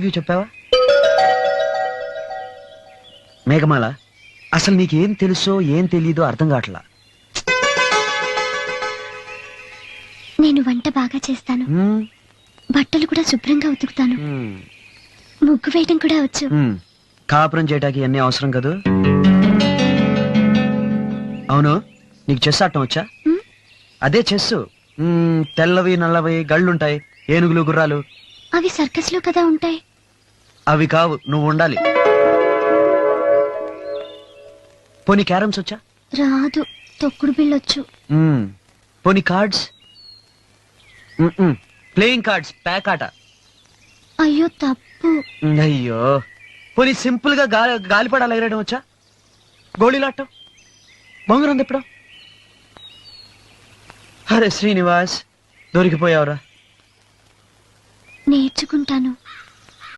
చెప్పావా? మేఘమాల, అసలు నీకేం తెలుసో ఏం తెలీదో అర్థం కావట్లా. నేను వంట బాగా చేస్తాను, బట్టలు కూడా శుభ్రంగా ఉతుకుతాను, ముగ్గు వేయడం కూడా వచ్చు. కాపురం చేయడానికి అన్ని అవసరం కదూ. అవును, నీకు చెస్ ఆడటం వచ్చా? అదే చెస్సు. తెల్లవి నల్లవి గళ్ళుంటాయి, ఏనుగులు గుర్రాలు. అవి సర్కస్ లో కదా ఉంటాయి. అవి కావు, నువ్వు ఉండాలి. పోనీ క్యారమ్స్ వచ్చా? రాదు, తొక్కుడు బిళ్ళొచ్చు. పోనీ కార్డ్స్? ప్లేయింగ్ కార్డ్స్, ప్యాక్ ఆట. అయ్యో తప్పు. అయ్యో, పోనీ సింపుల్ గా గాలిపడాలు ఎగరడం వచ్చా? గోళీలాటం, బొంగరం తిప్పడం. అరే శ్రీనివాస్, దొరికిపోయావురా. నేర్చుకుంటాను.